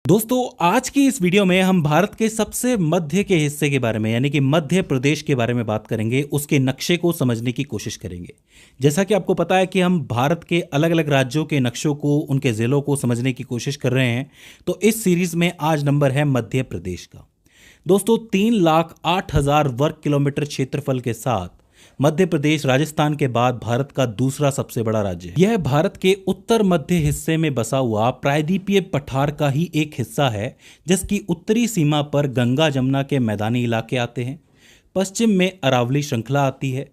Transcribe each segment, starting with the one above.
दोस्तों, आज की इस वीडियो में हम भारत के सबसे मध्य के हिस्से के बारे में यानी कि मध्य प्रदेश के बारे में बात करेंगे। उसके नक्शे को समझने की कोशिश करेंगे। जैसा कि आपको पता है कि हम भारत के अलग अलग राज्यों के नक्शों को, उनके ज़िलों को समझने की कोशिश कर रहे हैं। तो इस सीरीज़ में आज नंबर है मध्य प्रदेश का। दोस्तों, 3,08,000 वर्ग किलोमीटर क्षेत्रफल के साथ मध्य प्रदेश राजस्थान के बाद भारत का दूसरा सबसे बड़ा राज्य है। यह भारत के उत्तर मध्य हिस्से में बसा हुआ प्रायद्वीपीय पठार का ही एक हिस्सा है, जिसकी उत्तरी सीमा पर गंगा जमुना के मैदानी इलाके आते हैं, पश्चिम में अरावली श्रृंखला आती है,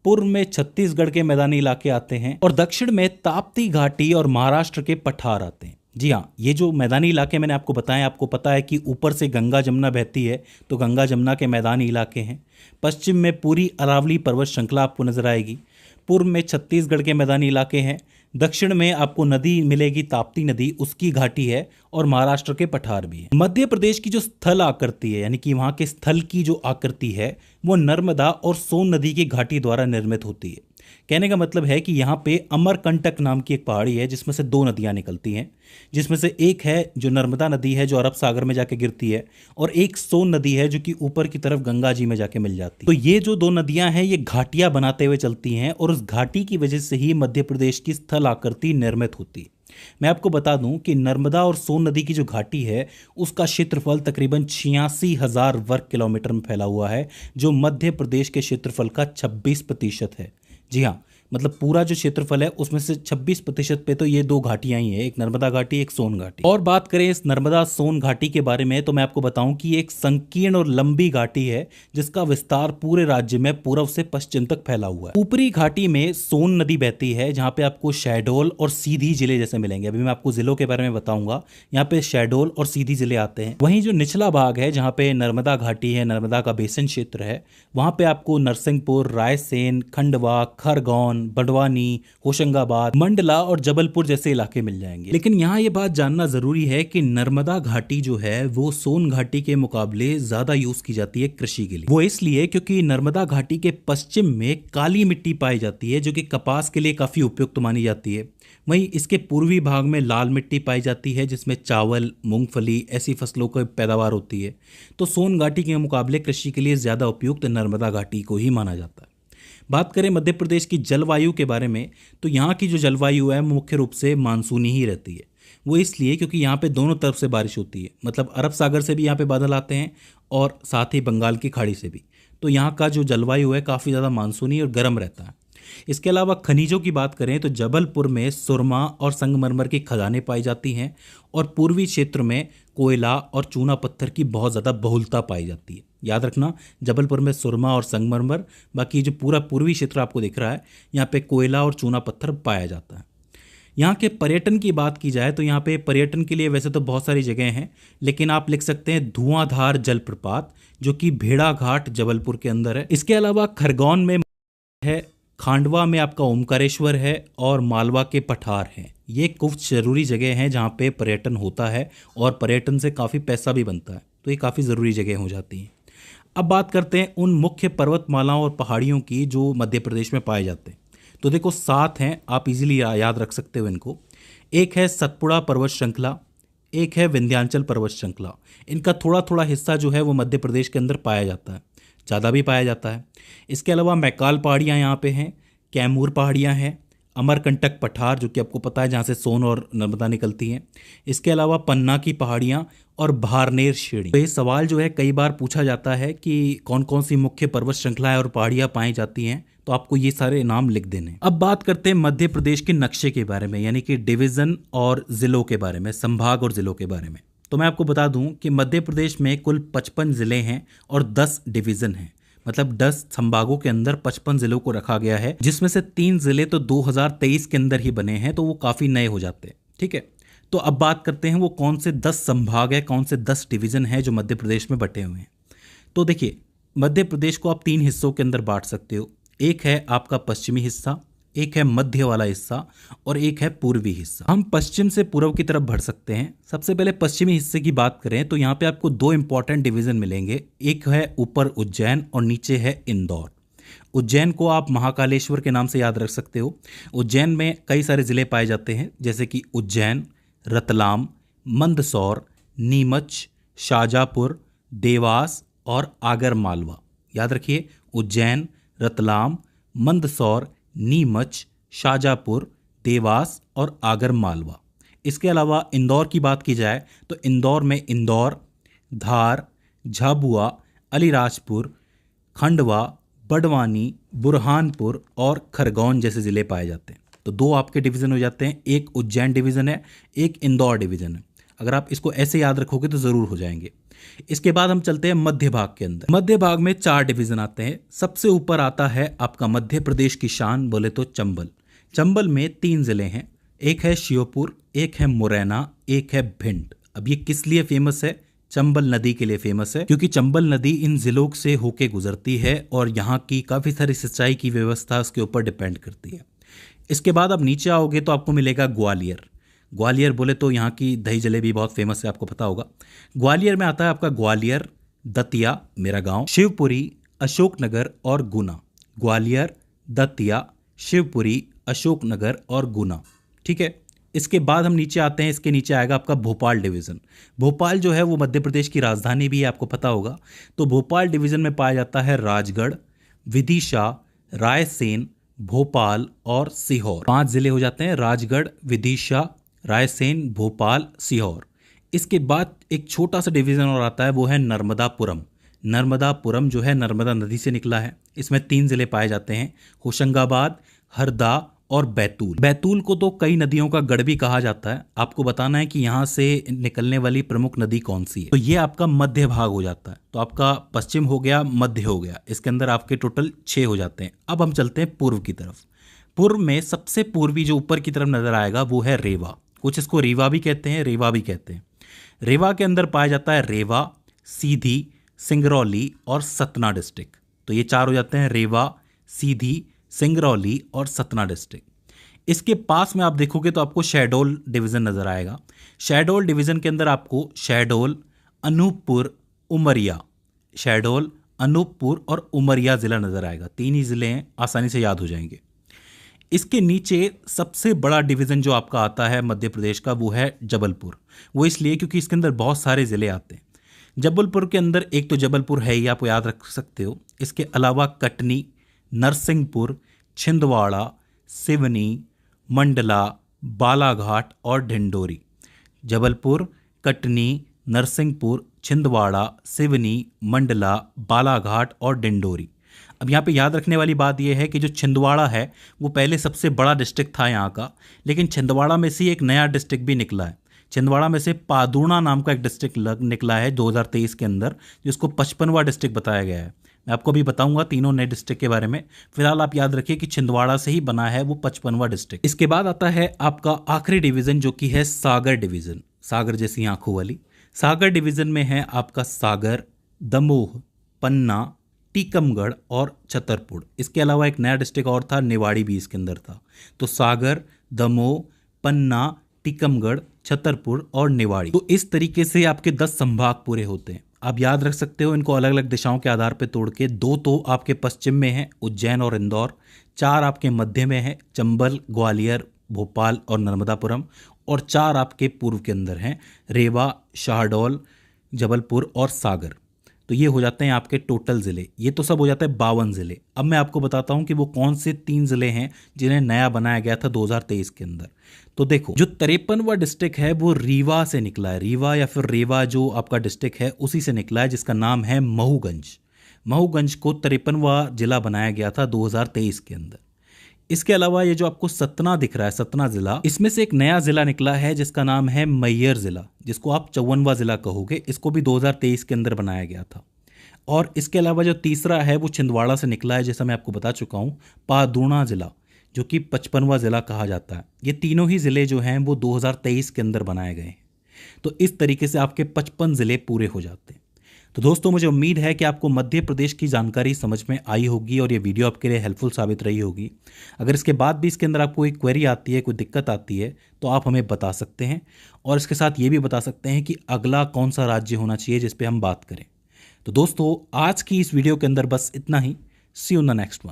पूर्व में छत्तीसगढ़ के मैदानी इलाके आते हैं और दक्षिण में ताप्ती घाटी और महाराष्ट्र के पठार आते हैं। जी हाँ, ये जो मैदानी इलाके मैंने आपको बताए, आपको पता है कि ऊपर से गंगा जमुना बहती है, तो गंगा जमुना के मैदानी इलाके हैं। पश्चिम में पूरी अरावली पर्वत श्रृंखला आपको नजर आएगी, पूर्व में छत्तीसगढ़ के मैदानी इलाके हैं, दक्षिण में आपको नदी मिलेगी ताप्ती नदी, उसकी घाटी है, और महाराष्ट्र के पठार भी है। मध्य प्रदेश की जो स्थल आकृति है यानी कि वहाँ के स्थल की जो आकृति है वो नर्मदा और सोन नदी की घाटी द्वारा निर्मित होती है। कहने का मतलब है कि यहाँ पे अमरकंटक नाम की एक पहाड़ी है जिसमें से दो नदियाँ निकलती हैं, जिसमें से एक है जो नर्मदा नदी है जो अरब सागर में जाके गिरती है, और एक सोन नदी है जो कि ऊपर की तरफ गंगा जी में जाके मिल जाती है। तो ये जो दो नदियाँ हैं ये घाटियाँ बनाते हुए चलती हैं और उस घाटी की वजह से ही मध्य प्रदेश की स्थल आकृति निर्मित होती है। मैं आपको बता दूं कि नर्मदा और सोन नदी की जो घाटी है उसका क्षेत्रफल तकरीबन 86,000 वर्ग किलोमीटर में फैला हुआ है, जो मध्य प्रदेश के क्षेत्रफल का 26% है। जी हाँ, मतलब पूरा जो क्षेत्रफल है उसमें से 26% पे तो ये दो घाटियां ही है, एक नर्मदा घाटी, एक सोन घाटी। और बात करें इस नर्मदा सोन घाटी के बारे में तो मैं आपको बताऊं कि ये एक संकीर्ण और लंबी घाटी है जिसका विस्तार पूरे राज्य में पूर्व से पश्चिम तक फैला हुआ है। ऊपरी घाटी में सोन नदी बहती है जहाँ पे आपको शहडोल और सीधी जिले जैसे मिलेंगे। अभी मैं आपको जिलों के बारे में बताऊंगा, यहाँ पे शहडोल और सीधी जिले आते हैं। वहीं जो निचला भाग है जहाँ पे नर्मदा घाटी है, नर्मदा का बेसिन क्षेत्र है, वहाँ पे आपको नरसिंहपुर, रायसेन, खंडवा, खरगोन, बड़वानी, होशंगाबाद, मंडला और जबलपुर जैसे इलाके मिल जाएंगे। लेकिन यहाँ ये बात जानना जरूरी है कि नर्मदा घाटी जो है वो सोन घाटी के मुकाबले ज्यादा यूज की जाती है कृषि के लिए। वो इसलिए क्योंकि नर्मदा घाटी के पश्चिम में काली मिट्टी पाई जाती है जो कि कपास के लिए काफी उपयुक्त मानी जाती है। वहीं इसके पूर्वी भाग में लाल मिट्टी पाई जाती है जिसमें चावल, मूंगफली ऐसी फसलों की पैदावार होती है। तो सोन घाटी के मुकाबले कृषि के लिए ज्यादा उपयुक्त नर्मदा घाटी को ही माना जाता है। बात करें मध्य प्रदेश की जलवायु के बारे में तो यहाँ की जो जलवायु है मुख्य रूप से मानसूनी ही रहती है। वो इसलिए क्योंकि यहाँ पे दोनों तरफ से बारिश होती है, मतलब अरब सागर से भी यहाँ पे बादल आते हैं और साथ ही बंगाल की खाड़ी से भी। तो यहाँ का जो जलवायु है काफ़ी ज़्यादा मानसूनी और गर्म रहता है। इसके अलावा खनिजों की बात करें तो जबलपुर में सुरमा और संगमरमर की खदानें पाई जाती हैं और पूर्वी क्षेत्र में कोयला और चूना पत्थर की बहुत ज़्यादा बहुलता पाई जाती है। याद रखना, जबलपुर में सुरमा और संगमरमर, बाकी जो पूरा पूर्वी क्षेत्र आपको दिख रहा है यहाँ पे कोयला और चूना पत्थर पाया जाता है। यहाँ के पर्यटन की बात की जाए तो यहाँ पे पर्यटन के लिए वैसे तो बहुत सारी जगह हैं, लेकिन आप लिख सकते हैं धुआंधार जलप्रपात जो कि भेड़ा घाट जबलपुर के अंदर है। इसके अलावा खरगोन में है, खांडवा में आपका ओमकारेश्वर है और मालवा के पठार हैं। ये कुछ ज़रूरी जगह हैं जहाँ पे पर्यटन होता है और पर्यटन से काफ़ी पैसा भी बनता है, तो ये काफ़ी ज़रूरी जगह हो जाती हैं। अब बात करते हैं उन मुख्य पर्वतमालाओं और पहाड़ियों की जो मध्य प्रदेश में पाए जाते हैं। तो देखो 7 हैं, आप इजीली याद रख सकते हो इनको। एक है सतपुड़ा पर्वत श्रृंखला, एक है विंध्याचल पर्वत श्रृंखला। इनका थोड़ा थोड़ा हिस्सा जो है वो मध्य प्रदेश के अंदर पाया जाता है, ज़्यादा भी पाया जाता है। इसके अलावा मैकाल पहाड़ियाँ यहाँ पे हैं, कैमूर पहाड़ियाँ हैं, अमरकंटक पठार जो कि आपको पता है जहाँ से सोन और नर्मदा निकलती हैं। इसके अलावा पन्ना की पहाड़ियाँ और भारनेर श्रेणी। तो ये सवाल जो है कई बार पूछा जाता है कि कौन कौन सी मुख्य पर्वत श्रृंखलाएं और पहाड़ियाँ पाई जाती हैं, तो आपको ये सारे नाम लिख देने। अब बात करते हैं मध्य प्रदेश के नक्शे के बारे में, यानी कि डिवीज़न और ज़िलों के बारे में, संभाग और ज़िलों के बारे में। तो मैं आपको बता दूं कि मध्य प्रदेश में कुल 55 ज़िले हैं और 10 डिवीज़न हैं, मतलब 10 संभागों के अंदर 55 जिलों को रखा गया है, जिसमें से 3 जिले तो 2023 के अंदर ही बने हैं, तो वो काफ़ी नए हो जाते हैं। ठीक है, तो अब बात करते हैं वो कौन से 10 संभाग है, कौन से 10 डिवीज़न हैं जो मध्य प्रदेश में बटे हुए हैं। तो देखिए, मध्य प्रदेश को आप 3 हिस्सों के अंदर बांट सकते हो। एक है आपका पश्चिमी हिस्सा, एक है मध्य वाला हिस्सा और एक है पूर्वी हिस्सा। हम पश्चिम से पूर्व की तरफ बढ़ सकते हैं। सबसे पहले पश्चिमी हिस्से की बात करें तो यहाँ पे आपको 2 इंपॉर्टेंट डिवीज़न मिलेंगे। एक है ऊपर उज्जैन और नीचे है इंदौर। उज्जैन को आप महाकालेश्वर के नाम से याद रख सकते हो। उज्जैन में कई सारे ज़िले पाए जाते हैं, जैसे कि उज्जैन, रतलाम, मंदसौर, नीमच, शाजापुर, देवास और आगर मालवा। याद रखिए, उज्जैन, रतलाम, मंदसौर, नीमच, शाजापुर, देवास और आगर मालवा। इसके अलावा इंदौर की बात की जाए तो इंदौर में इंदौर, धार, झाबुआ, अलीराजपुर, खंडवा, बड़वानी, बुरहानपुर और खरगोन जैसे ज़िले पाए जाते हैं। तो दो आपके डिवीज़न हो जाते हैं, एक उज्जैन डिवीज़न है, एक इंदौर डिवीज़न है। अगर आप इसको ऐसे याद रखोगे तो ज़रूर हो जाएंगे। इसके बाद हम चलते हैं मध्य भाग के अंदर। मध्य भाग में 4 डिवीज़न आते हैं। सबसे ऊपर आता है आपका मध्य प्रदेश की शान बोले तो चंबल। चंबल में 3 ज़िले हैं, एक है श्योपुर, एक है मुरैना, एक है भिंड। अब ये किस लिए फेमस है? चंबल नदी के लिए फेमस है, क्योंकि चंबल नदी इन जिलों से होके गुजरती है और यहाँ की काफ़ी सारी सिंचाई की व्यवस्था उसके ऊपर डिपेंड करती है। इसके बाद आप नीचे आओगे तो आपको मिलेगा ग्वालियर। ग्वालियर बोले तो यहाँ की दही जलेबी बहुत फेमस है, आपको पता होगा। ग्वालियर में आता है आपका ग्वालियर, दतिया मेरा गांव, शिवपुरी, अशोकनगर और गुना। ग्वालियर, दतिया, शिवपुरी, अशोकनगर और गुना। ठीक है। इसके बाद हम नीचे आते हैं, इसके नीचे आएगा आपका भोपाल डिवीज़न। भोपाल जो है वो मध्य प्रदेश की राजधानी भी है, आपको पता होगा। तो भोपाल डिवीज़न में पाया जाता है राजगढ़, विदिशा, रायसेन, भोपाल और सीहोर। 5 ज़िले हो जाते हैं, राजगढ़, विदिशा, रायसेन, भोपाल, सीहोर। इसके बाद एक छोटा सा डिवीज़न और आता है, वो है नर्मदापुरम। नर्मदापुरम जो है नर्मदा नदी से निकला है। इसमें 3 ज़िले पाए जाते हैं, होशंगाबाद, हरदा और बैतूल। बैतूल को तो कई नदियों का गढ़ भी कहा जाता है। आपको बताना है कि यहाँ से निकलने वाली प्रमुख नदी कौन सी है। तो ये आपका मध्य भाग हो जाता है। तो आपका पश्चिम हो गया, मध्य हो गया, इसके अंदर आपके टोटल 6 हो जाते हैं। अब हम चलते हैं पूर्व की तरफ। पूर्व में सबसे पूर्वी जो ऊपर की तरफ नजर आएगा वो है रेवा। कुछ इसको रीवा भी कहते हैं, रेवा भी कहते हैं। रेवा के अंदर पाया जाता है रेवा, सीधी, सिंगरौली और सतना डिस्ट्रिक्ट। तो ये 4 हो जाते हैं, रेवा, सीधी, सिंगरौली और सतना डिस्ट्रिक्ट। इसके पास में आप देखोगे तो आपको शहडोल डिवीज़न नज़र आएगा। शहडोल डिवीज़न के अंदर आपको शहडोल, अनूपपुर, उमरिया, शहडोल, अनूपपुर और उमरिया ज़िला नज़र आएगा। 3 ही ज़िले हैं, आसानी से याद हो जाएंगे। इसके नीचे सबसे बड़ा डिवीज़न जो आपका आता है मध्य प्रदेश का वो है जबलपुर। वो इसलिए क्योंकि इसके अंदर बहुत सारे ज़िले आते हैं। जबलपुर के अंदर एक तो जबलपुर है ही, आप याद रख सकते हो। इसके अलावा कटनी, नरसिंहपुर, छिंदवाड़ा, सिवनी, मंडला, बालाघाट और ढिंडोरी। जबलपुर, कटनी, नरसिंहपुर, छिंदवाड़ा, सिवनी, मंडला, बालाघाट और डिंडोरी। अब यहाँ पे याद रखने वाली बात यह है कि जो छिंदवाड़ा है वो पहले सबसे बड़ा डिस्ट्रिक्ट था यहाँ का, लेकिन छिंदवाड़ा में से एक नया डिस्ट्रिक्ट भी निकला है। छिंदवाड़ा में से पादूना नाम का एक डिस्ट्रिक्ट निकला है 2023 के अंदर, जिसको 55वां डिस्ट्रिक्ट बताया गया है। मैं आपको भी बताऊंगा तीनों नए डिस्ट्रिक्ट के बारे में। फिलहाल आप याद रखिए कि छिंदवाड़ा से ही बना है वो 55वां डिस्ट्रिक्ट। इसके बाद आता है आपका आखिरी डिवीज़न जो कि है सागर डिवीज़न। सागर जैसी आंखों वाली। सागर डिवीज़न में है आपका सागर, दमोह, पन्ना, टीकमगढ़ और छतरपुर। इसके अलावा एक नया डिस्ट्रिक्ट और था, निवाड़ी भी इसके अंदर था। तो सागर, दमोह, पन्ना, टीकमगढ़, छतरपुर और निवाड़ी। तो इस तरीके से आपके 10 संभाग पूरे होते हैं। आप याद रख सकते हो इनको अलग अलग दिशाओं के आधार पर तोड़ के। 2 तो आपके पश्चिम में है, उज्जैन और इंदौर। 4 आपके मध्य में है, चंबल, ग्वालियर, भोपाल और नर्मदापुरम। और 4 आपके पूर्व के अंदर हैं, रेवा, शाहडोल, जबलपुर और सागर। तो ये हो जाते हैं आपके टोटल ज़िले। ये तो सब हो जाता है 52 ज़िले। अब मैं आपको बताता हूँ कि वो कौन से 3 ज़िले हैं जिन्हें नया बनाया गया था 2023 के अंदर। तो देखो, जो 53वां डिस्ट्रिक्ट है वो रीवा से निकला है। रीवा या फिर रेवा जो आपका डिस्ट्रिक्ट है उसी से निकला है, जिसका नाम है महूगंज। महूगंज को 53वां जिला बनाया गया था 2023 के अंदर। इसके अलावा ये जो आपको सतना दिख रहा है, सतना ज़िला, इसमें से एक नया ज़िला निकला है जिसका नाम है मैयर ज़िला, जिसको आप 54वां ज़िला कहोगे। इसको भी 2023 के अंदर बनाया गया था। और इसके अलावा जो तीसरा है वो छिंदवाड़ा से निकला है, जैसा मैं आपको बता चुका हूँ, पादूना ज़िला, जो कि 55वां ज़िला कहा जाता है। ये तीनों ही ज़िले जो हैं वो 2023 के अंदर बनाए गए हैं। तो इस तरीके से आपके 55 ज़िले पूरे हो जाते हैं। तो दोस्तों, मुझे उम्मीद है कि आपको मध्य प्रदेश की जानकारी समझ में आई होगी और ये वीडियो आपके लिए हेल्पफुल साबित रही होगी। अगर इसके बाद भी इसके अंदर आपको कोई क्वेरी आती है, कोई दिक्कत आती है, तो आप हमें बता सकते हैं। और इसके साथ ये भी बता सकते हैं कि अगला कौन सा राज्य होना चाहिए जिस पे हम बात करें। तो दोस्तों, आज की इस वीडियो के अंदर बस इतना ही। See you in the next one.